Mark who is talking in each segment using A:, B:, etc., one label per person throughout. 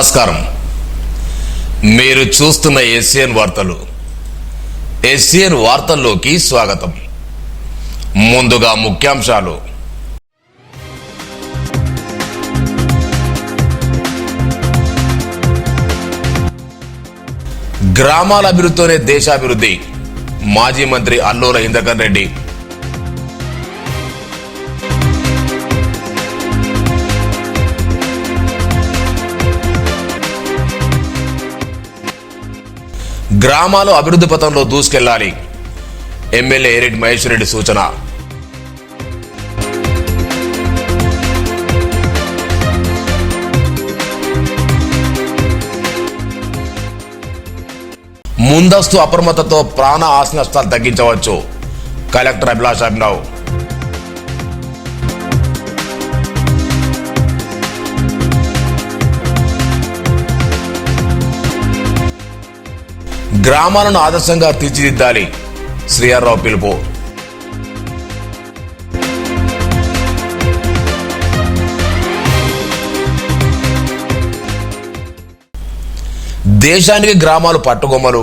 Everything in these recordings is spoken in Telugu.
A: నమస్కారం. మీరు చూస్తున్న ఎస్సీఎన్ వార్తలు. ఎస్సీఎన్ వార్తల్లోకి స్వాగతం. ముందుగా ముఖ్యాంశాలు. గ్రామాల అభివృద్ధితోనే దేశాభివృద్ధి. మాజీ మంత్రి అల్లోల ఇంద్రకరణ్ రెడ్డి. గ్రామాలు అభివృద్ధి పథంలో దూసుకెళ్లాలి. ఎమ్మెల్యే ఎరెడ్డి మహేశ్వర్ రెడ్డి సూచన. ముందస్తు అప్రమత్తతో ప్రాణ ఆస్తి నష్టాలు తగ్గించవచ్చు. కలెక్టర్ అభిలాష్ అభినవ్. గ్రామాలను ఆదర్శంగా తీర్చిదిద్దాలి. శ్రీహర్రావు పిలుపు. దేశానికి గ్రామాలు పట్టుకొమ్మలు.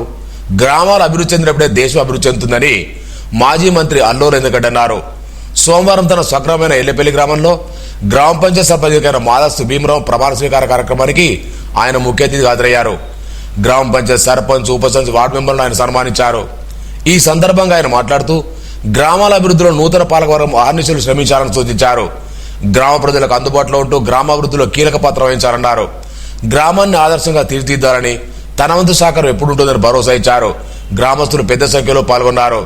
A: గ్రామాలు అభివృద్ధి చెందినప్పుడే దేశం అభివృద్ధి చెందుతుందని మాజీ మంత్రి అల్లోల ఇంద్రకరణ్ అన్నారు. సోమవారం తన స్వగ్రామైన ఎల్లెపల్లి గ్రామంలో గ్రామ పంచాయత్ సర్పంచ్ మాదాసు భీమరావు ప్రమాణ స్వీకార కార్యక్రమానికి ఆయన ముఖ్య అతిథిగా హాజరయ్యారు. గ్రామ పంచాయత్ సర్పంచ్, ఉప సర్పంచ్, వార్డు మెంబర్లను ఆయన సన్మానించారు. ఈ సందర్భంగా ఆయన మాట్లాడుతూ గ్రామాల అభివృద్ధిలో నూతన పాలకవర్గం ఆర్నిశలు శ్రమించాలని సూచించారు. గ్రామ ప్రజలకు అందుబాటులో ఉంటూ గ్రామాభివృద్ధిలో కీలక పాత్ర వహించారన్నారు. గ్రామాన్ని ఆదర్శంగా తీర్చిదిద్దాలని తన వంతు సహకారం ఎప్పుడు ఉంటుందని భరోసా ఇచ్చారు. గ్రామస్తులు పెద్ద సంఖ్యలో పాల్గొన్నారు.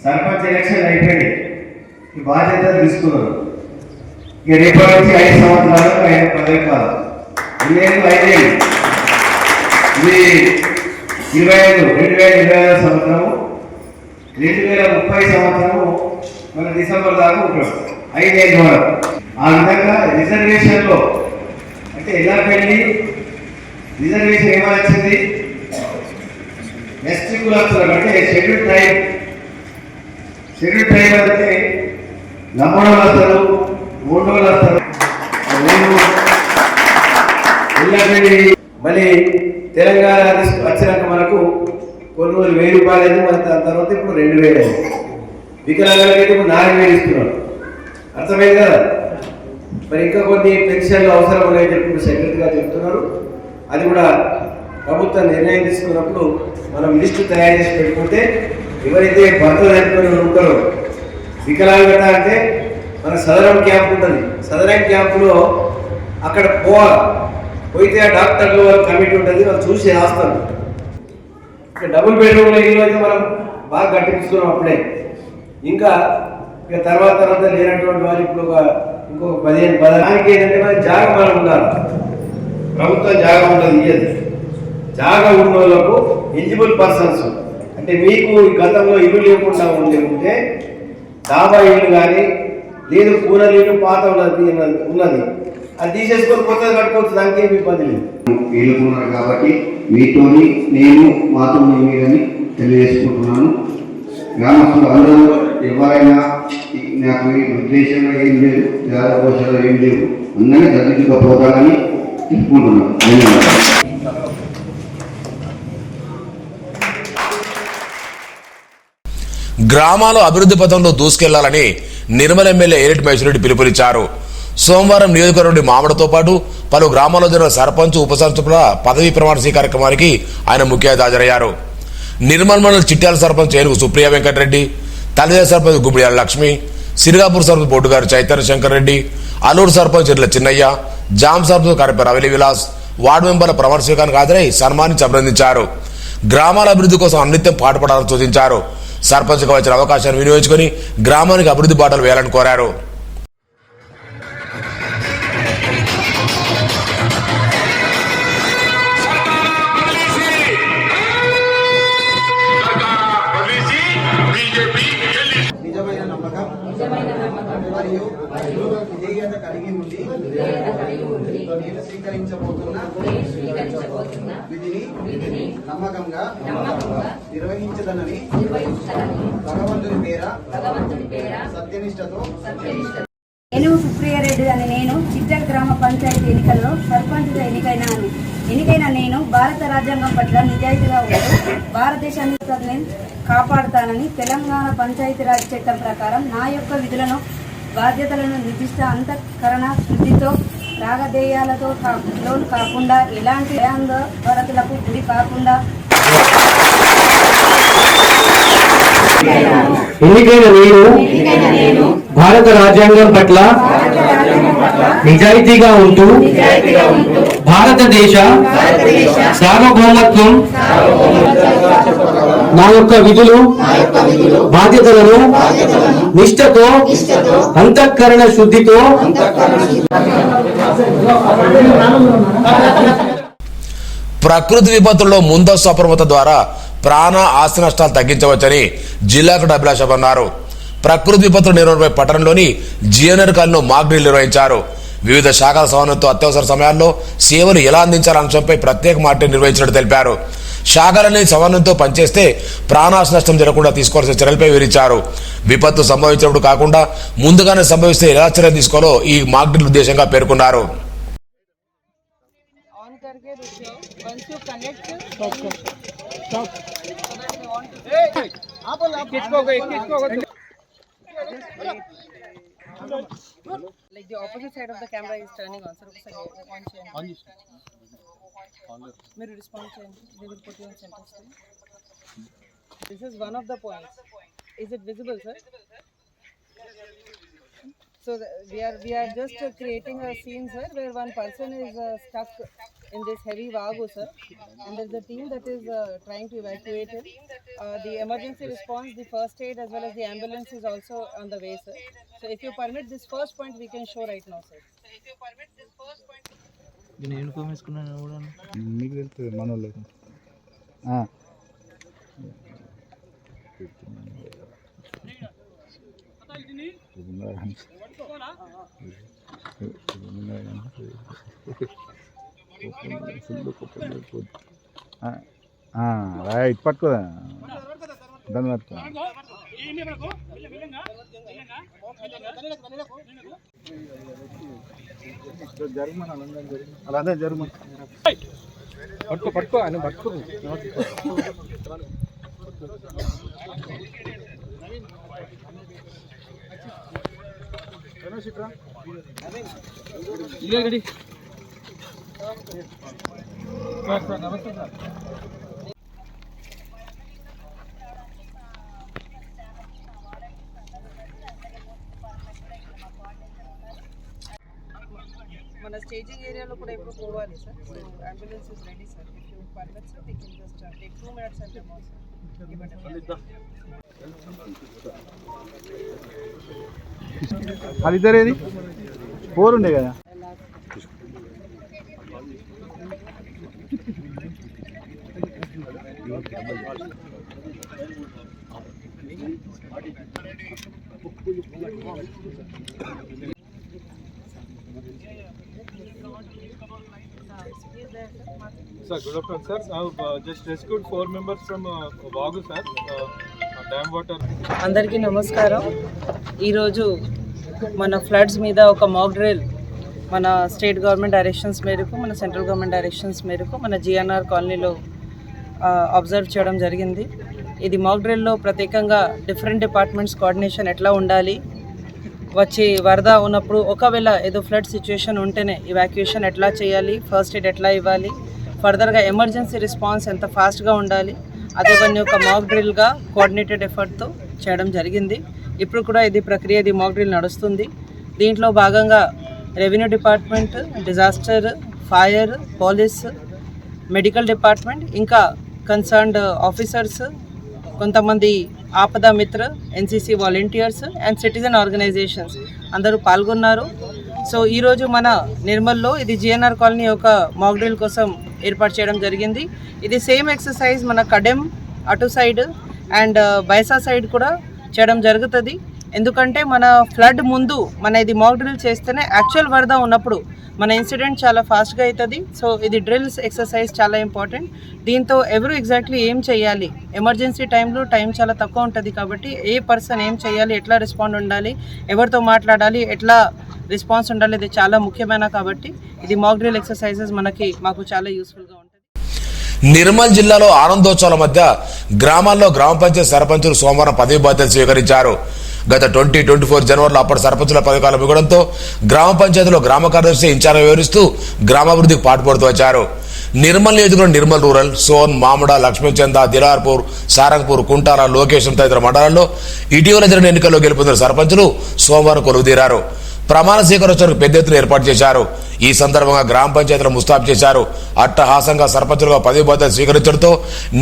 B: సర్పంచ్ ఎలక్షన్ అయిపోయింది. ఈ బాధ్యత తీసుకున్నారు. ఇక రేపటి నుంచి 5 సంవత్సరాలు ఆయన పదవి కాదు. 5 ఏళ్ళు ఇది 2025 సంవత్సరము, 2030 సంవత్సరము మన డిసెంబర్ దాకా ఉంటాడు. 5 ఏళ్ళు వరకు. ఆ విధంగా రిజర్వేషన్లో అంటే ఎలా పెళ్ళి రిజర్వేషన్ ఏమైనా వచ్చింది, ఎస్టీ కులస్తులకు అంటే షెడ్యూల్ ట్రైబ్ అంటే నమ్మడం వస్తారు, మూడోళ్ళు వస్తారు. మళ్ళీ తెలంగాణ వచ్చినాక మనకు కొన్ని రోజులు 1000 రూపాయలు అయింది. మన తర్వాత ఇప్పుడు 2000 అయింది. వికలాంగులకైతే ఇప్పుడు 4000 ఇస్తున్నారు. అర్థమైంది కదా. మరి ఇంకా కొన్ని పెన్షన్లు అవసరం ఉన్నాయని చెప్పి సెక్రటరీ గారు చెప్తున్నారు. అది కూడా ప్రభుత్వం నిర్ణయం తీసుకున్నప్పుడు మనం లిస్టు తయారు చేసి పెట్టుకుంటే ఎవరైతే భర్తలు చనిపోయి ఉంటారో వికలాంగత అంటే మన సదరం క్యాంప్ ఉంటుంది. సదరం క్యాంపులో అక్కడ పోయితే ఆ డాక్టర్లు కమిటీ ఉంటుంది, వాళ్ళు చూసి రాస్తారు. ఇక డబుల్ బెడ్రూమ్లో ఇల్లు అయితే మనం బాగా కట్టిస్తున్నాం అప్పుడే. ఇంకా ఇక తర్వాత లేనటువంటి వాళ్ళు ఇప్పుడు ఇంకొక 15 ఏంటంటే మన జాగా మనం ఉండాలి. ప్రభుత్వం జాగా ఉంటుంది, ఇయ్యదు. జాగా ఉన్న వాళ్ళకు ఎలిజిబుల్ పర్సన్స్ అంటే మీకు గతంలో ఇల్లు లేకుండా ఉంటే డాబా ఇల్లు కానీ లేదు కూరలు ఇల్లు పాత ఉన్నది అది తీసేసుకొని కొత్తది కట్టుకోవచ్చు. దానికి ఏమి ఇబ్బంది లేదు.
C: వీలుకున్నారు కాబట్టి మీతోని నేను మాతో అని తెలియజేసుకుంటున్నాను. గ్రామస్తులు అందరూ ఎవరైనా నాకు ఉద్దేశంగా ఏం లేదు, జాగ్రత్త ఏం లేవు, అందరినీ చదివించుకోపోతానని తెలుసుకుంటున్నాను. ధన్యవాదాలు.
A: గ్రామాలు అభివృద్ధి పథంలో దూసుకెళ్లాలని నిర్మల్ ఎమ్మెల్యే ఏరెడ్డి మహేశ్వరరెడ్డి పిలుపునిచ్చారు. సోమవారం నియోజకవర్గం నుండి మామిడితో పాటు పలు గ్రామాల్లో జరిగిన సర్పంచ్ ఉప సర్పంచుల పదవీ ప్రమాణ స్వీకార్యక్రమానికి ఆయన ముఖ్య అతిథిగా హాజరయ్యారు. నిర్మల్ మండలం చిట్యాల సర్పంచ్ ఏనుగు సుప్రియ వెంకటరెడ్డి, తల్లిదండ్రుల సర్పంచ్ గుబిడియాల లక్ష్మి, సిరిగాపూర్ సర్పంచ్ బొడ్డుగారి చైతన్య శంకర్ రెడ్డి, అల్లూరు సర్పంచ్ ఇర్ల చిన్నయ్య, జామ్ సర్పంచ్ కరిపే రవలి విలాస్ వార్డు మెంబర్ల ప్రమాణ స్వీకారానికి హాజరై సన్మానించి అభినందించారు. గ్రామాల అభివృద్ధి కోసం అనిత్యం పాటుపడాలని సూచించారు. సర్పంచ్గా వచ్చిన అవకాశాన్ని వినియోగించుకుని గ్రామానికి అభివృద్ధి బాటలు వేయాలని కోరారు.
C: నిజమైన నమ్మకం మరియు విధేయత కలిగి ఉండి నేను స్వీకరించబోతున్న విధిని నమ్మకంగా నిర్వహించదనని భగవంతుని పేర సత్యనిష్టతో
D: ఏనుగు సుప్రియారెడ్డి అని నేను చిట్యాల గ్రామ పంచాయతీ ఎన్నికల్లో సర్పంచ్గా ఎన్నికైన నేను భారత రాజ్యాంగం పట్ల నిజాయితీగా ఉంటూ భారతదేశాన్ని కాపాడుతానని తెలంగాణ పంచాయతీరాజ్ చట్టం ప్రకారం నా యొక్క విధులను బాధ్యతలను నిర్దిష్ట అంతఃకరణ శుద్ధితో రాగధేయాలతో లోను కాకుండా ఎలాంటి భయాందోళనలకు గురి కాకుండా
E: ఎన్నికైన నేను భారత రాజ్యాంగం పట్ల నిజాయితీగా ఉంటూ భారతదేశ సార్వభౌమత్వం నా యొక్క విధులు బాధ్యతలను నిష్ఠతో అంతఃకరణ శుద్ధితో
A: ప్రకృతి విపత్తుల్లో ముందస్తు అప్రమత్త ద్వారా ప్రాణ ఆస్తి నష్టాలు తగ్గించవచ్చని జిల్లా కలెక్టర్ అభిలాష్ అన్నారు. ప్రకృతి విపత్తుల నిర్వహణపై పట్టణంలోని జిఎన్ఆర్ కాలనీలో మాక్ డ్రిల్ నిర్వహించారు. వివిధ శాఖల సమన్వయంతో అత్యవసర సమయాల్లో సేవలు ఎలా అందించాలనే అంశంపై ప్రత్యేక మాక్ డ్రిల్ నిర్వహించినట్టు తెలిపారు. శాఖలన్నీ సమన్వయంతో పనిచేస్తే ప్రాణాస్తి నష్టం జరగకుండా తీసుకోవాల్సిన చర్యలపై వివరించారు. విపత్తు సంభవించినప్పుడు కాకుండా ముందుగానే సంభవిస్తే ఎలా చర్య తీసుకోవాలో ఈ మాక్ డ్రిల్ ఉద్దేశంగా పేర్కొన్నారు.
F: Like the opposite side of the camera is turning on, sir. Mirror respond change. They will put you on center stage. This is one of the points. Is it visible, sir? So we are just creating a scene, sir, where one person is stuck in this heavy vagu, sir, and there's a team that is trying to evacuate him. The emergency response, the first aid as well as the ambulance is also on the way, sir. So if you permit this first point, we can show right now, sir.
G: నేను యూనిఫామ్ వేసుకున్నాను కూడా
H: మీకు వెళ్తుంది మనోళ్ళు రైట్ పట్టుకోదా దాన్ని పట్టుకో అలా జరుగు పట్టుకో అని పట్టుకో నమస్తే సార్.
F: మన స్టేజింగ్ ఏరియాలో కూడా ఇప్పుడు పోవాలి, sir. So ambulance is ready, sir. If you permit, sir, we can just take 2 minutes and demo, sir.
H: అది ఇద్దరేది 4 ఉండే కదా.
I: Sir, good afternoon, sir. I have just rescued 4 members from Vagu, sir. Dam water.
F: అందరికీ నమస్కారం. ఈరోజు మన ఫ్లడ్స్ మీద ఒక మాక్ డ్రిల్ మన స్టేట్ గవర్నమెంట్ డైరెక్షన్స్ మేరకు, మన సెంట్రల్ గవర్నమెంట్ డైరెక్షన్స్ మేరకు మన జిఎన్ఆర్ కాలనీలో అబ్జర్వ్ చేయడం జరిగింది. ఇది మాక్ డ్రిల్లో ప్రత్యేకంగా డిఫరెంట్ డిపార్ట్మెంట్స్ కోఆర్డినేషన్ ఎట్లా ఉండాలి, వచ్చి వరద ఉన్నప్పుడు ఒకవేళ ఏదో ఫ్లడ్ సిచ్యుయేషన్ ఉంటేనే ఇవాక్యుయేషన్ ఎట్లా చేయాలి, ఫస్ట్ ఎయిడ్ ఎట్లా ఇవ్వాలి, ఫర్దర్గా ఎమర్జెన్సీ రెస్పాన్స్ ఎంత ఫాస్ట్గా ఉండాలి, అదేవన్నీ ఒక మాక్ డ్రిల్గా కోఆర్డినేటెడ్ ఎఫర్ట్తో చేయడం జరిగింది. ఇప్పుడు కూడా ఇది ప్రక్రియ, ఇది మాక్ డ్రిల్ నడుస్తుంది. దీంట్లో భాగంగా revenue department, disaster, fire, police, medical department, ఇంకా కన్సర్న్డ్ ఆఫీసర్స్, కొంతమంది Aapda Mitra, NCC volunteers and citizen organisations అందరూ పాల్గొన్నారు. సో ఈరోజు మన నిర్మల్లో ఇది జిఎన్ఆర్ కాలనీ ఒక మాక్ డ్రిల్ కోసం ఏర్పాటు చేయడం జరిగింది. ఇది సేమ్ ఎక్సర్సైజ్ మన కడెం అటు సైడ్ అండ్ బైసా సైడ్ కూడా చేయడం జరుగుతుంది. ఎందుకంటే మన ఫ్లడ్ ముందు మన ఇది మాక్ డ్రిల్ చేస్తేనే యాక్చువల్ వరద ఉన్నప్పుడు మన ఇన్సిడెంట్ చాలా ఫాస్ట్గా అవుతుంది. సో ఇది డ్రిల్స్ ఎక్సర్సైజ్ చాలా ఇంపార్టెంట్. దీంతో ఎవరు ఎగ్జాక్ట్లీ ఏం చేయాలి, ఎమర్జెన్సీ టైంలో టైం చాలా తక్కువ ఉంటుంది కాబట్టి ఏ పర్సన్ ఏం చేయాలి, ఎట్లా రెస్పాండ్ ఉండాలి, ఎవరితో మాట్లాడాలి, ఎట్లా రెస్పాన్స్ ఉండాలి, ఇది చాలా ముఖ్యమైన కాబట్టి ఇది మాక్ డ్రిల్ ఎక్సర్సైజెస్ మాకు చాలా యూస్ఫుల్గా ఉంటుంది.
A: నిర్మల్ జిల్లాలో ఆనందోత్సవాల మధ్య గ్రామాల్లో గ్రామ పంచాయతీ సర్పంచులు సోమవారం పదవి బాధ్యతలు స్వీకరించారు. గత 2024 జనవరిలో అప్పటి సర్పంచుల పథకాలు మిగడంతో గ్రామ పంచాయతీలో గ్రామ కార్యదర్శి ఇన్ఛార్జ్ వివరిస్తూ గ్రామాభివృద్ధికి పాటుపడుతూ వచ్చారు. నిర్మల్ నియోజకవర్గం నిర్మల్ రూరల్, సోన్, మామిడ, లక్ష్మీచంద, దిలార్పూర్, సారంగపూర్, కుంటార, లోకేశం తదితర మండలాల్లో ఇటీవల జరిగిన ఎన్నికల్లో గెలుపొందిన సర్పంచులు సోమవారం కొలువుదీరారు. ప్రమాణ స్వీకారోత్సవానికి పెద్ద ఎత్తున ఏర్పాటు చేశారు. ఈ సందర్భంగా గ్రామ పంచాయతీలు ముస్తాబు చేశారు. అట్టహాసంగా సర్పంచులుగా పదవి బాధ్యతలు స్వీకరించడంతో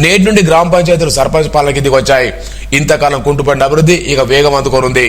A: నేటి నుండి గ్రామ పంచాయతీలు సర్పంచ్ పాలన కిందికి వచ్చాయి. ఇంతకాలం కుంటుపడిన అభివృద్ధి ఇక వేగం అందుకోనుంది.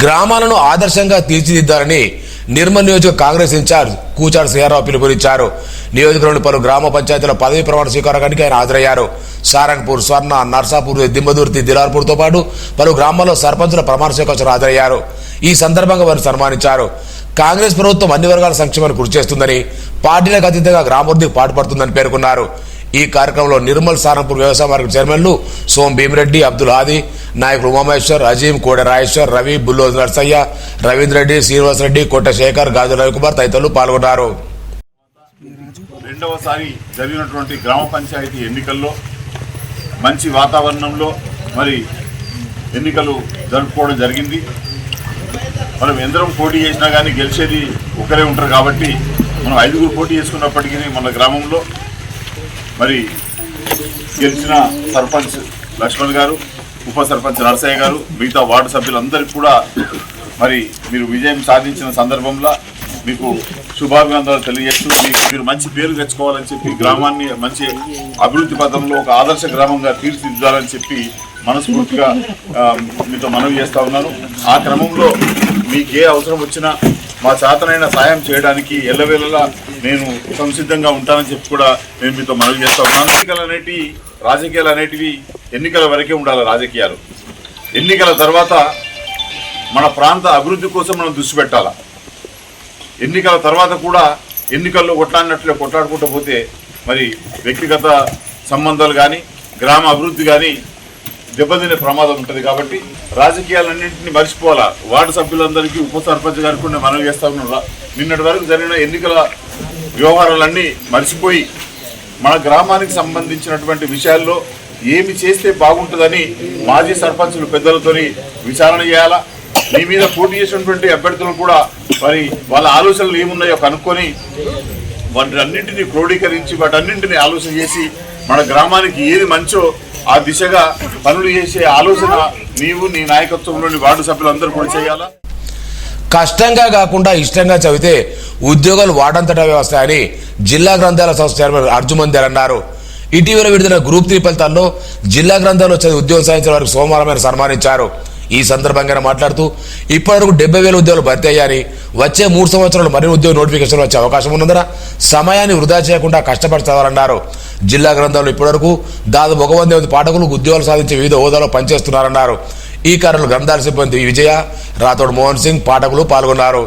A: గ్రామాలను ఆదర్శంగా తీర్చిదిద్దారని నిర్మల్ నియోజక కాంగ్రెస్ ఇన్ఛార్జ్ కూచారు శ్రీరావు పిలుపునిచ్చారు. నియోజకవర్గంలోని పలు గ్రామ పంచాయతీల పదవి ప్రమాణ స్వీకారానికి ఆయన హాజరయ్యారు. సారంగపూర్, స్వర్ణ, నర్సాపూర్, దిమ్మదుర్తి, దిలార్పూర్తో పాటు పలు గ్రామాల్లో సర్పంచుల ప్రమాణ స్వీకారం హాజరయ్యారు. ఈ సందర్భంగా వారిని సన్మానించారు. కాంగ్రెస్ ప్రభుత్వం అన్ని వర్గాల సంక్షేమాన్ని కృషి చేస్తుందని, పార్టీలకు అతీతంగా గ్రామాభివృద్ధికి పాటుపడుతుందని పేర్కొన్నారు. ఈ కార్యక్రమంలో నిర్మల్ సారంగపూర్ వ్యవసాయ మార్కెట్ చైర్మన్లు సోమ్ భీమిరెడ్డి, అబ్దుల్ హాదీ, నాయకులు ఉమామహేశ్వర్, అజీం, కోడె రాజేశ్వర్, రవి, బుల్లోజ్ నర్సయ్య, రవీంద్ర రెడ్డి, శ్రీనివాస్ రెడ్డి, కోట శేఖర్, గాజు రవికుమార్ తదితరులు పాల్గొన్నారు.
J: రెండవసారి జరిగినటువంటి గ్రామ పంచాయతీ ఎన్నికల్లో మంచి వాతావరణంలో మరి ఎన్నికలు జరుపుకోవడం జరిగింది. మనం ఎందరం పోటీ చేసినా కానీ గెలిచేది ఒకరే ఉంటారు కాబట్టి మనం 5గురు పోటీ చేసుకున్నప్పటికీ మన గ్రామంలో మరి గెలిచిన సర్పంచ్ లక్ష్మణ్ గారు, ఉప సర్పంచ్ నరసయ్య గారు, మిగతా వార్డు సభ్యులందరికీ కూడా మరి మీరు విజయం సాధించిన సందర్భంలో మీకు శుభాభినందనలు తెలియజేస్తూ మీరు మంచి పేరు తెచ్చుకోవాలని చెప్పి, గ్రామాన్ని మంచి అభివృద్ధి పథంలో ఒక ఆదర్శ గ్రామంగా తీర్చిదిద్దాలని చెప్పి మనస్ఫూర్తిగా మీతో మనవి చేస్తా ఉన్నాను. ఆ క్రమంలో మీకు ఏ అవసరం వచ్చినా మా చేతనైన సాయం చేయడానికి ఎల్లవేళలా నేను సంసిద్ధంగా ఉంటానని చెప్పి కూడా నేను మీతో మనవి చేస్తా ఉన్నాను. రాజకీయాలు అనేటివి ఎన్నికల వరకే ఉండాలి. రాజకీయాలు ఎన్నికల తర్వాత మన ప్రాంత అభివృద్ధి కోసం మనం దృష్టి పెట్టాలి. ఎన్నికల తర్వాత కూడా ఎన్నికల్లో కొట్లాడుకుంటూ పోతే మరి వ్యక్తిగత సంబంధాలు కానీ గ్రామ అభివృద్ధి కానీ దెబ్బతినే ప్రమాదం ఉంటుంది. కాబట్టి రాజకీయాలన్నింటినీ మర్చిపోవాలా. వార్డు సభ్యులందరికీ, ఉప సర్పంచ్ గారికి కూడా మనవి చేస్తా ఉన్నా, నిన్నటి వరకు జరిగిన ఎన్నికల వ్యవహారాలన్నీ మర్చిపోయి మన గ్రామానికి సంబంధించినటువంటి విషయాల్లో ఏమి చేస్తే బాగుంటుందని మాజీ సర్పంచులు పెద్దలతోని విచారణ చేయాలా. మీ మీద పోటీ చేసినటువంటి అభ్యర్థులు కూడా మరి వాళ్ళ ఆలోచనలు ఏమున్నాయో కనుక్కొని వాటన్నింటినీ క్రోడీకరించి వాటన్నింటినీ ఆలోచన చేసి మన గ్రామానికి ఏది మంచో ఆ దిశగా పనులు చేసే ఆలోచన నీవు, నీ నాయకత్వంలోని వార్డు సభ్యులందరూ కూడా చేయాలా.
A: కష్టంగా కాకుండా ఇష్టంగా చదివితే ఉద్యోగాలు వాడంతటా వస్తాయని జిల్లా గ్రంథాలయ సంస్థ చైర్మన్ అర్జుమందర్ అన్నారు. ఇటీవల విడుదల గ్రూప్ 3 ఫలితాల్లో జిల్లా గ్రంథాలలో చదివి ఉద్యోగం సాధించిన వారికి సోమవారం సన్మానించారు. ఈ సందర్భంగా మాట్లాడుతూ ఇప్పటివరకు 70,000 ఉద్యోగాలు భర్తీ అయ్యాయని, వచ్చే 3 సంవత్సరాలు మరిన్ని ఉద్యోగ నోటిఫికేషన్లు వచ్చే అవకాశం ఉన్నందున సమయాన్ని వృధా చేయకుండా కష్టపడి చదవాలన్నారు. జిల్లా గ్రంథాల్లో ఇప్పటివరకు దాదాపు 100 మంది పాఠకులు ఉద్యోగాలు సాధించి వివిధ హోదాలో పనిచేస్తున్నారన్నారు. ఈ కార్యంలో గ్రంథాల సిబ్బంది విజయ, రాథోడ్ మోహన్ సింగ్, పాఠకులు పాల్గొన్నారు.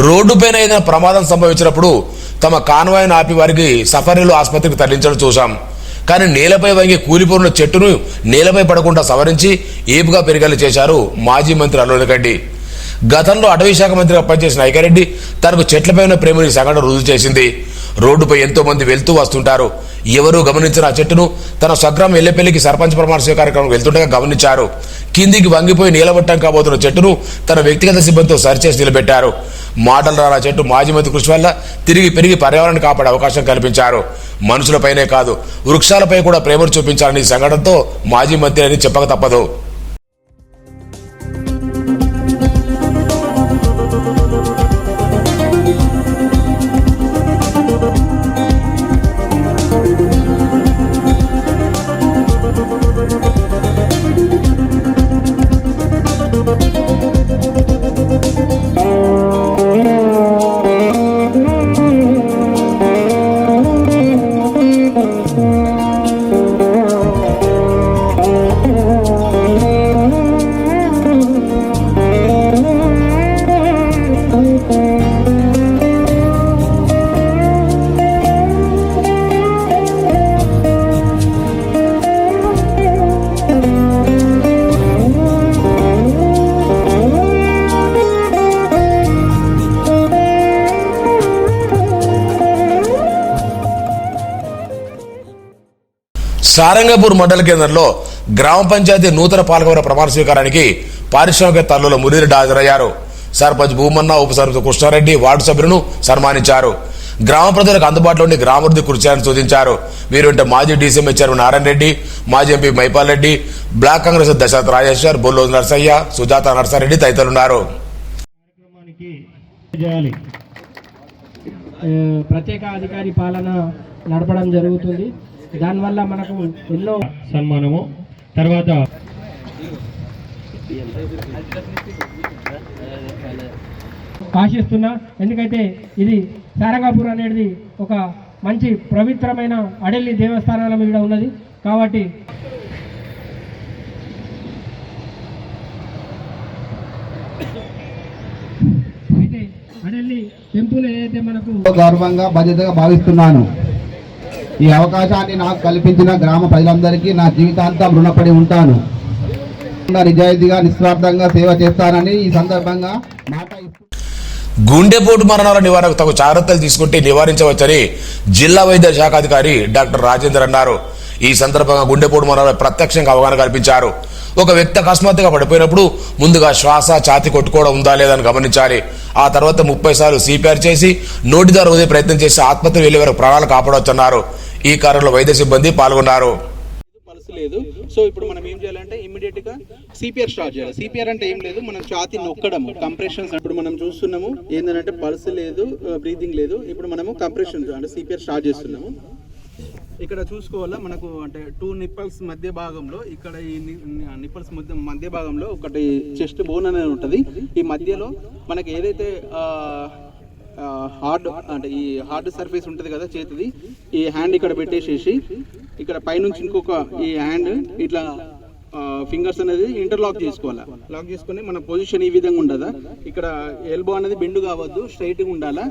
A: రోడ్డుపైన ఏదైనా ప్రమాదం సంభవించినప్పుడు తమ కాన్వాయ్ను ఆపి వారికి సఫరీలు ఆసుపత్రికి తరలించడం చూశాం. కానీ నేలపై వంగి కూలిపోయిన చెట్టును నేలపై పడకుండా సవరించి ఏపుగా పెరిగేలా చేశారు మాజీ మంత్రి అల్లు రెడ్డి. గతంలో అటవీ శాఖ మంత్రిగా పనిచేసిన ఐకారెడ్డి తనకు చెట్లపై ఉన్న ప్రేమని సంఘటన రుజువు చేసింది. రోడ్డుపై ఎంతో మంది వెళ్తూ వస్తుంటారు. ఎవరూ గమనించిన ఆ చెట్టును తన స్వగ్రామం ఎల్లెపల్లికి సర్పంచ్ ప్రమాణ స్వీకారం వెళ్తుండగా గమనించారు. కిందికి వంగిపోయి నీలబట్టం కాబోతున్న చెట్టును తన వ్యక్తిగత సిబ్బందితో సరిచేసి నిలబెట్టారు. మాటలు రాని చెట్టు మాజీ మంత్రి కృషి వల్ల తిరిగి పెరిగి పర్యావరణాన్ని కాపాడే అవకాశం కల్పించారు. మనుషులపైనే కాదు వృక్షాలపై కూడా ప్రేమను చూపించాలని ఈ సంఘటనతో మాజీ మంత్రి అని చెప్పక తప్పదు. సారంగపూర్ మండల కేంద్రంలో గ్రామ పంచాయతీ నూతన పాలకవర్గ ప్రమాణ స్వీకారానికి పారిశ్రామికవేత్తలు మురిరెడ్డి హాజరయ్యారు. సర్పంచ్ భూమన్న, ఉప సర్పంచ్ కృష్ణారెడ్డి వార్డు సభ్యులను సన్మానించారు. గ్రామ ప్రజలకు అందుబాటులో ఉండి గ్రామాభివృద్ధి కృషి చేయాలని సూచించారు. వీరుంటే మాజీ డీసీఎంఏ చైర్మన్ నారాయణ రెడ్డి, మాజీ ఎంపీ మైపాల్ రెడ్డి, బ్లాక్ కాంగ్రెస్ దశరథ్ రాజేశ్వర్, బొల్లోజు నర్సయ్య, సుజాత నర్సారెడ్డి తదితరులున్నారు.
K: ప్రత్యేక అధికారి పాలన నడపడం జరుగుతుంది. దానివల్ల మనకు ఎన్నో సన్మానము. తర్వాత ఆశిస్తున్నా. ఎందుకైతే ఇది సారంగాపూర్ అనేది ఒక మంచి పవిత్రమైన అడెల్లి దేవస్థానాల మీద ఉన్నది కాబట్టి అయితే అడెల్లి టెంపుల్ ఏదైతే మనకు
C: గౌరవంగా బాధ్యతగా భావిస్తున్నాను. ఈ అవకాశాన్ని నాకు కల్పించిన గ్రామ ప్రజలందరికీ నా జీవితాంతం రుణపడి ఉంటాను. నిజాయితీగా నిస్వార్థంగా సేవ చేస్తానని ఈ సందర్భంగా మాట
A: గుండెపోటు మరణాల నివారణకు తగు జాగ్రత్తలు తీసుకుంటే నివారించవచ్చని జిల్లా వైద్య శాఖ అధికారి డాక్టర్ రాజేందర్ అన్నారు. ఈ సందర్భంగా గుండెపోటు మరణాలపై ప్రత్యక్షంగా అవగాహన కల్పించారు. ఒక వ్యక్తి అకస్మాత్తుగా పడిపోయినప్పుడు ముందుగా శ్వాస ఛాతి కొట్టుకోవడం ఉందా లేదని గమనించాలి. ఆ తర్వాత 30 సార్లు సిపిఆర్ చేసి నోటి ద్వారా వదిలే ప్రయత్నం చేసి ఆత్మహత్య వెళ్లే వరకు ప్రాణాలు కాపాడవచ్చన్నారు. ఈ కార్యంలో వైద్య సిబ్బంది పాల్గొన్నారు.
L: లేదు. సో ఇప్పుడు మనం ఏం చేయాలంటే ఇమ్మీడియట్ గా సిపిఆర్ స్టార్ట్ చేయాలి. సిపిఆర్ అంటే ఏం లేదు, మనం ఛాతీ నొక్కడం, కంప్రెషన్స్. ఇప్పుడు మనం చూస్తున్నాము ఏంటంటే పల్స్ లేదు, బ్రీతింగ్ లేదు. ఇప్పుడు మనము కంప్రెషన్స్ అంటే సిపిఆర్ స్టార్ట్ చేస్తున్నాము. ఇక్కడ చూసుకోవాలా మనకు అంటే 2 నిప్పల్స్ మధ్య భాగంలో, ఇక్కడ ఈ నిప్పల్స్ మధ్య భాగంలో ఒకటి చెస్ట్ బోన్ అనేది ఉంటుంది. ఈ మధ్యలో మనకి ఏదైతే హార్డ్ అంటే ఈ హార్డ్ సర్ఫేస్ ఉంటుంది కదా చేతిది, ఈ హ్యాండ్ ఇక్కడ పెట్టేసేసి ఇక్కడ పైనుంచి ఇంకొక ఈ హ్యాండ్ ఇట్లా ఫింగర్స్ అనేది ఇంటర్లాక్ చేసుకోవాలి. లాక్ చేసుకొని మన పొజిషన్ ఈ విధంగా ఉండదా, ఇక్కడ ఎల్బో అనేది బెండ్ కావద్దు, స్ట్రైట్గా ఉండాలా.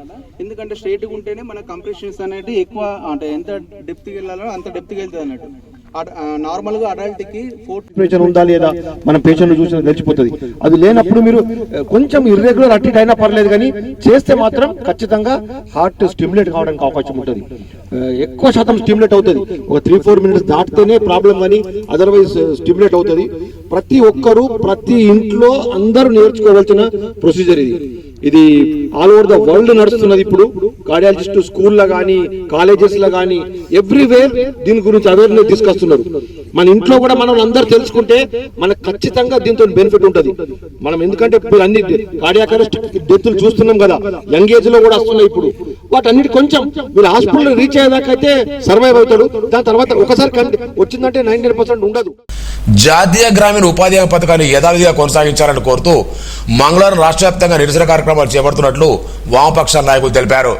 L: ఎందుకంటే స్ట్రైట్గా ఉంటేనే మన కంప్రెషన్స్ అనేది ఎక్కువ అంటే ఎంత డెప్త్కి వెళ్ళాలో అంత డెప్త్కి వెళ్తుంది అన్నట్టు. నార్మల్ గా అడల్ట్ కి
E: టెంపరేచర్ ఉందా లేదా మనం పేషెంట్ చూసిన తెలిసిపోతుంది. అది లేనప్పుడు మీరు కొంచెం ఇర్రెగ్యులర్ అట్టి అయినా పర్లేదు, కానీ చేస్తే మాత్రం ఖచ్చితంగా హార్ట్ స్టిమ్యులేట్ కావడానికి అవకాశం ఉంటుంది. ఎక్కువ శాతం స్టిమ్యులేట్ అవుతుంది. ఒక 3-4 మినిట్స్ దాటితేనే ప్రాబ్లం, కానీ అదర్వైజ్ స్టిమ్యులేట్ అవుతుంది. ప్రతి ఒక్కరూ ప్రతి ఇంట్లో అందరూ నేర్చుకోవాల్సిన ప్రొసీజర్ ఇది. ఇది ఆల్ ఓవర్ ద వరల్డ్ నడుస్తున్నది. ఇప్పుడు కార్డియాలజిస్ట్ స్కూల్లో కానీ కాలేజెస్లో కానీ ఎవ్రీవేర్ దీని గురించి అవేర్నెస్ తీసుకొస్తున్నారు. మన ఇంట్లో కూడా మనం అందరూ తెలుసుకుంటే మనకు ఖచ్చితంగా దీంతో బెనిఫిట్ ఉంటుంది. మనం ఎందుకంటే అన్ని కార్డియాక్ అరెస్ట్ డెత్తులు చూస్తున్నాం కదా, యంగ్ ఏజ్ లో కూడా వస్తున్నాయి. ఇప్పుడు వాటన్నిటి కొంచెం మీరు హాస్పిటల్ రీచ్ అయ్యేదాకైతే సర్వైవ్ అవుతాడు. దాని తర్వాత ఒకసారి వచ్చిందంటే 99% ఉండదు.
A: జాతీయ గ్రామీణ ఉపాధి హామీ పథకాన్ని యథావిధిగా కొనసాగించాలని కోరుతూ మంగళవారం రాష్ట్ర వ్యాప్తంగా నిరసన కార్యక్రమాలు చేపడుతున్నట్లు వామపక్షాల నాయకులు తెలిపారు.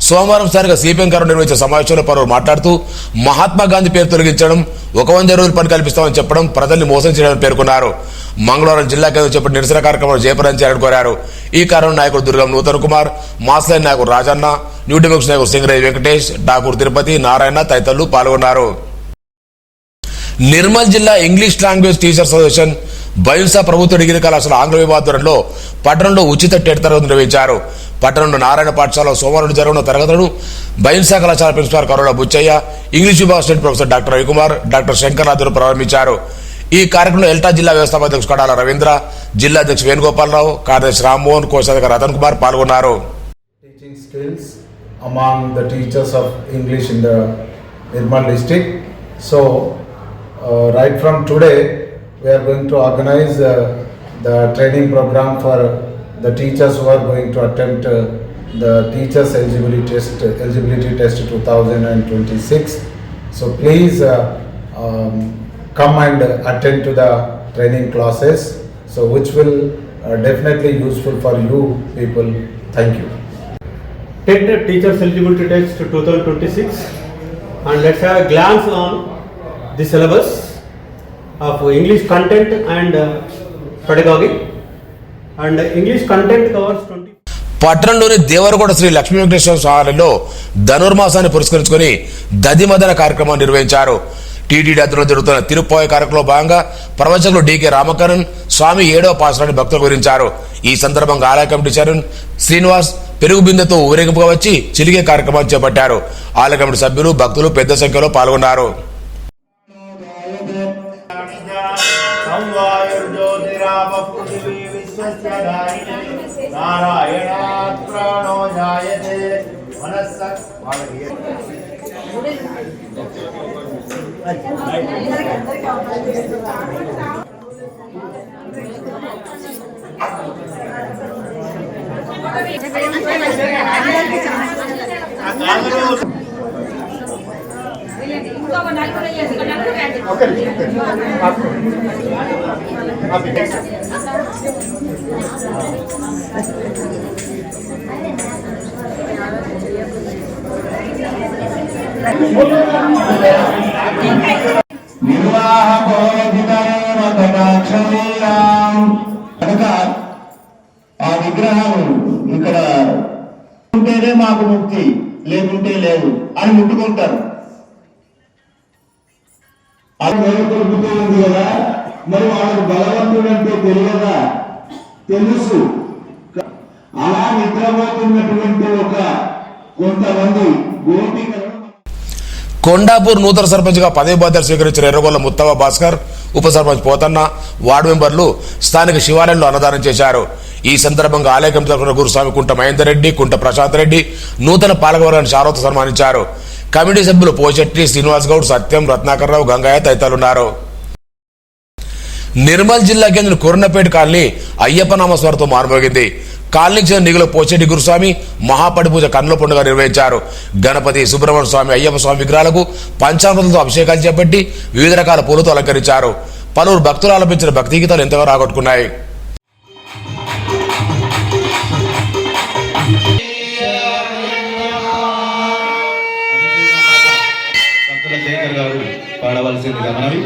A: సోమవారం స్థానిక సిపిఎం గారు నిర్వహించిన సమావేశంలో పలువురు మాట్లాడుతూ మహాత్మా గాంధీ పేరు తొలగించడం, 100 రోజులు పని కల్పిస్తామని చెప్పడం ప్రజల్ని మోసం చేయడాన్ని పేర్కొన్నారు. మంగళవారం జిల్లా కేంద్రం చేపట్టిన నిరసన కార్యక్రమాలు జయప్రదం చేయాలని కోరారు. ఈ కార్యక్రమంలో నాయకుడు దుర్గం నూతన్ కుమార్, మాస్లైన్ నాయకుడు రాజన్న, న్యూ డెమోక్రసీ నాయకుడు సింగరేజ్ వెంకటేష్, ఠాకూర్ తిరుపతి, నారాయణ తదితరులు పాల్గొన్నారు. నిర్మల్ జిల్లా English language teachers association Bhainsa ప్రభుత్వ డిగ్రీ కళాశాల ఆంగ్ల విభాగంలో పట్టణంలో ఉచిత టెట్ తరగతి నిర్వహించారు. పట్టణంలో నారాయణ పాఠశాలలో సోమవారం జరగనున్న తరగతులను బైన్సా కళాశాల ప్రిన్సిపాల్ కరోళ బుచ్చయ్య, ఇంగ్లీష్ విభాగ state professor doctor Ravikumar, doctor Shankar ఆధ్వర్యంలో ప్రారంభించారు. ఈ కార్యక్రమంలో ఎల్టా జిల్లా వ్యవస్థాపక కడాల రవీంద్ర, జిల్లా అధ్యక్షుడు వేణుగోపాలరావు, కార్యదర్శి రామ్మోహన్, కోశాధికారి రతన్ కుమార్ పాల్గొన్నారు.
M: Teaching skills among the teachers of English in the Nirmal district. So right from today we are going to organize the training program for the teachers who are going to attempt the teachers eligibility test 2026. So please come and attend to the training classes, so which will definitely useful for you people. Thank you.
E: TET Teachers Eligibility Test 2026, and let's have a glance on the syllabus of English content and pedagogy. And English content covers 20.
A: పట్టణంలోని దేవరగొండ శ్రీ లక్ష్మీ వెంకటేశ్వర స్వామిలో ధనుర్మాసాన్ని పురస్కరించుకుని దదిమదన కార్యక్రమం నిర్వహించారు. టీటీడీ అధ్వర్యంలో జరుగుతున్న తిరుప్పాయ కార్యక్రమంలో భాగంగా ప్రవచకులు డికే రామకరణ్ స్వామి 7వ పాసరాన్ని భక్తులు వివరించారు. ఈ సందర్భంగా ఆలయ కమిటీ చైర్మన్ శ్రీనివాస్ పెరుగు బిందెతో ఊరేగింపుగా వచ్చి చిలిగే కార్యక్రమాన్ని చేపట్టారు. ఆలయ కమిటీ సభ్యులు భక్తులు పెద్ద సంఖ్యలో పాల్గొన్నారు.
C: ఆ విగ్రహం ఇక్కడ ఉంటేనే మాకు ముక్తి, లేకుంటే లేదు అని ముట్టుకుంటారు. అది ఉంది కదా, మరి వాళ్ళకు బలవంతుడు అంటే తెలియదా? తెలుసు. అలా నిద్రపోతున్నటువంటి ఒక కొంతమంది గోపికలు.
A: కొండాపూర్ నూతన సర్పంచ్గా పదవి బాధ్యతలు స్వీకరించిన ఎర్రగొల్ల ముత్తవ భాస్కర్, ఉప సర్పంచ్ పోతన్న, వార్డు మెంబర్లు స్థానిక శివాలయంలో అన్నదానం చేశారు. ఈ సందర్భంగా ఆలయ కమిటీ తరఫున గురుస్వామి కుంట మహేందర్ రెడ్డి, కుంట ప్రశాంత్ రెడ్డి నూతన పాలకవర్గాన్ని శారవతో సన్మానించారు. కమిటీ సభ్యులు పోచెట్టి, శ్రీనివాస్ గౌడ్, సత్యం, రత్నాకర్ రావు, గంగయ్య తదితరులున్నారు. నిర్మల్ జిల్లా కేంద్రం కొర్నపేట కాలనీ అయ్యప్ప నామస్వరంతో మారుమోగింది. కాలనీకి చెందిన నిగుల పోచెట్టి గురుస్వామి మహాపడి పూజ కన్నుల పండుగ నిర్వహించారు. గణపతి, సుబ్రహ్మణ్య స్వామి, అయ్యప్ప స్వామి విగ్రహాలకు పంచామృతంతో అభిషేకాలు చేపట్టి వివిధ రకాల పూలతో అలంకరించారు. పలువురు భక్తులు ఆలపించిన భక్తి గీతాలు ఎంతగా రాగొట్టుకున్నాయి.
B: పాడవలసిందిగా మనవి.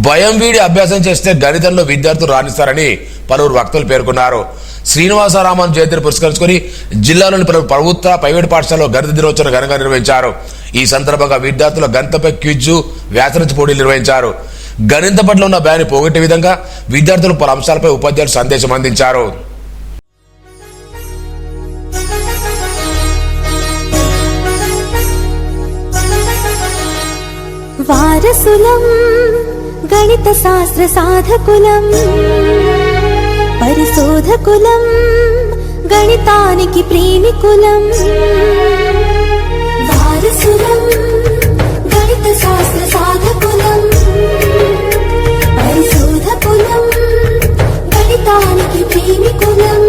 A: భయం వీడి అభ్యాసం చేస్తే గణితంలో విద్యార్థులు రాణిస్తారని పలువురు వక్తలు పేర్కొన్నారు. శ్రీనివాసరామన్ జయంతిని పురస్కరించుకుని జిల్లాలోని పలు ప్రభుత్వ ప్రైవేటు పాఠశాలలో గణిత దినోత్సవం ఘనంగా నిర్వహించారు. ఈ సందర్భంగా విద్యార్థుల గణితపై క్విజ్, వ్యాసరచన పోటీలు నిర్వహించారు. గణితం పట్ల ఉన్న భయాన్ని పోగొట్టే విధంగా విద్యార్థులు పలు అంశాలపై ఉపాధ్యాయులు సందేశం అందించారు.
N: వారసులం గణిత శాస్త్ర సాధకులం పరిశోధకులం గణితానికి ప్రేమికులం వారసులం గణిత శాస్త్ర సాధకులం పరిశోధకులం గణితానికి ప్రేమికులం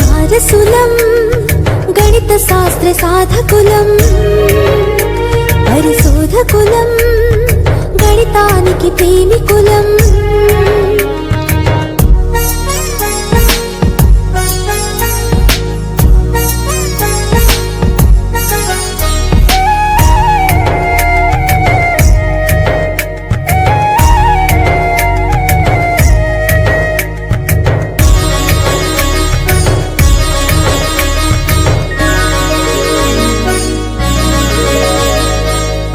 N: వారసులం గణిత శాస్త్ర సాధకులం పరిశోధకులం గణితానికి ప్రేమికులం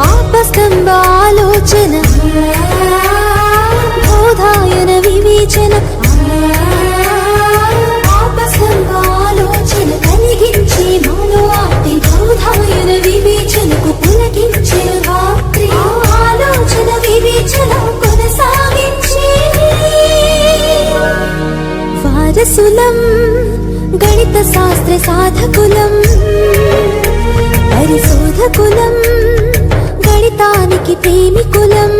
N: ఆపస్తంభ ఆలోచన బోధాయన వివేచన ఆపస్తంభ ఆలోచన కలిగించే మాలో ఆప్తి బోధాయన వివేచనకు పులకించిన రాత్రి ఆలోచన వివేచన కొనసాగించే వారసులం గణిత శాస్త్ర సాధకులం పరిశోధకులం గణితానికి ప్రేమికులం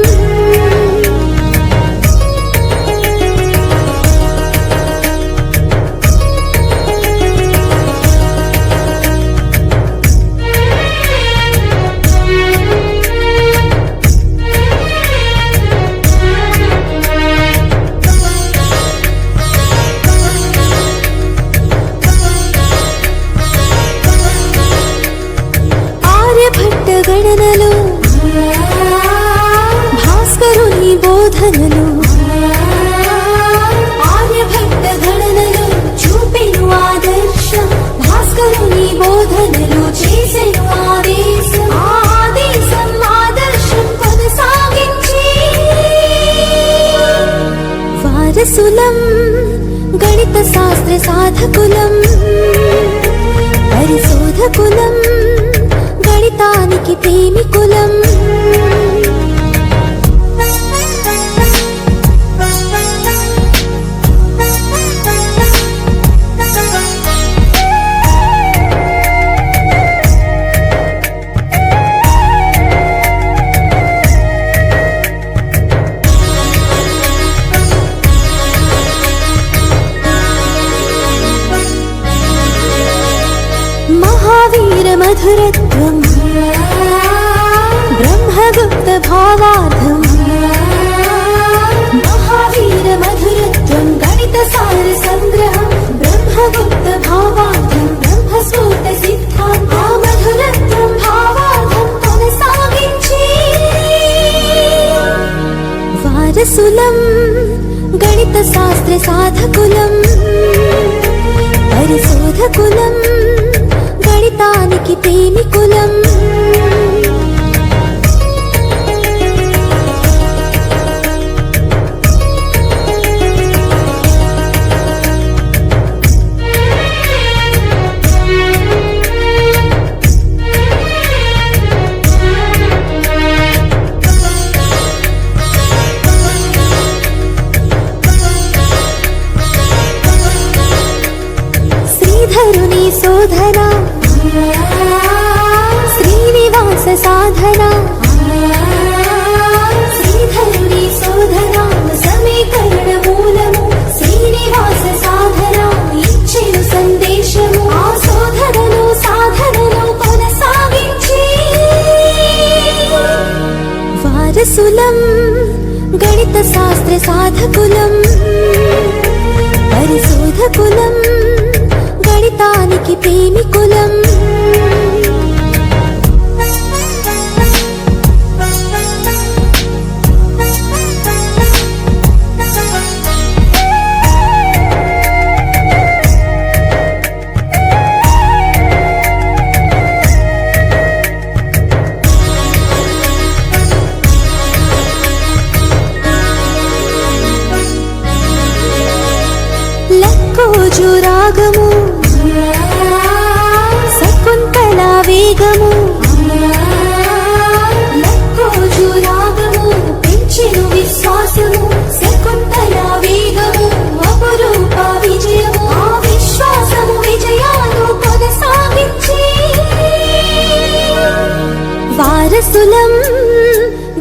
N: ఆర్యభట్ట గణనలు భాస్కరుని బోధనలు ఆర్యభట్ట గణనలు చూపెను ఆదర్శం భాస్కరుని బోధనలు చేసెను ఆదేశం ఆదేశం ఆదర్శం కొనసాగించి వారసులం గణిత శాస్త్ర సాధకులం పరిశోధకులం గణితానికి ప్రేమికులం మహావీర మధురత్వం బ్రహ్మగుప్త భావార్థం మహావీర మధురత్వం గణిత సార సంగ్రహం బ్రహ్మగుప్త భావార్థం బ్రహ్మస్ఫూర్త సిద్ధాంతం మధురత్వం భావార్థం కొనసాగించి వారసులం గణిత శాస్త్ర సాధకులం పరిశోధకులం గణితానికి ప్రేమికులం శ్రీధరుని శోధన శ్రీనివాస సాధన శ్రీధరుని శోధన సమీకరణ మూలము శ్రీనివాస సాధన ఇచ్చెను సందేశము ఆ శోధనలో సాధనలో కొనసాగించి వారసులం గణిత శాస్త్ర సాధకులం పరిశోధకులం గణితానికి ప్రేమికులం రాగము శకుంతల వేగము లక్కోజు రాగము పెంచెను విశ్వాసము శకుంతల వేగము అపురూప విజయము ఆ విశ్వాసము విజయాలు కొనసాగించి వారసులం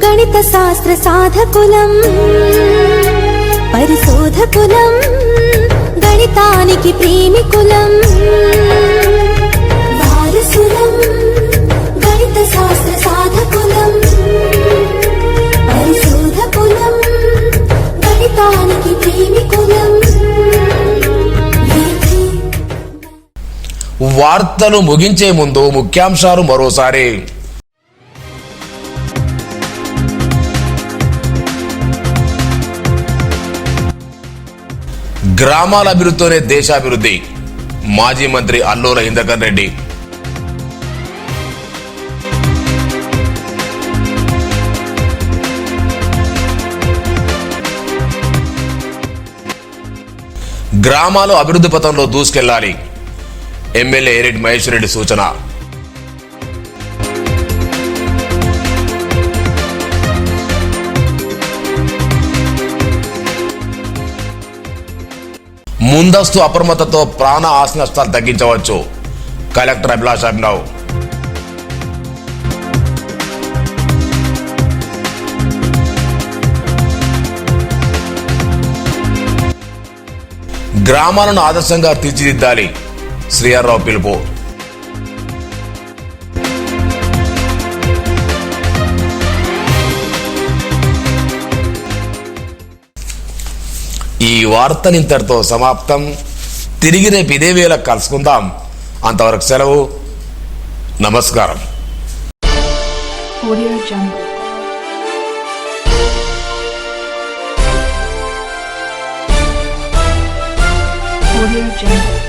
N: గణిత శాస్త్ర సాధకులం పరిశోధకులం గణితానికి ప్రేమికులం వారసులం గణిత శాస్త్ర సాధకులం పరిశోధకులం గణితానికి ప్రేమికులం.
A: వార్తలు ముగించే ముందు ముఖ్యాంశాలు మరోసారి. గ్రామాల అభివృద్ధితోనే దేశాభివృద్ధి, మాజీ మంత్రి అల్లోల ఇంద్రకరణ్ రెడ్డి. గ్రామాలు అభివృద్ధి పథంలో దూసుకెళ్లాలి, ఎమ్మెల్యే ఎరెడ్డి మహేశ్వర్ రెడ్డి సూచన. ముందస్తు అప్రమత్తతో ప్రాణ ఆస్తి నష్టాలు తగ్గించవచ్చు, కలెక్టర్ అభిలాష్ అభినవ్. గ్రామాలను ఆదర్శంగా తీర్చిదిద్దాలి, శ్రీహర్రావు పిలుపు. ఈ వార్తలు ఇంతటితో సమాప్తం. తిరిగి రేపు ఇదే వేళ కలుసుకుందాం. అంతవరకు సెలవు. నమస్కారం.
N: Audio Jungle. Audio Jungle.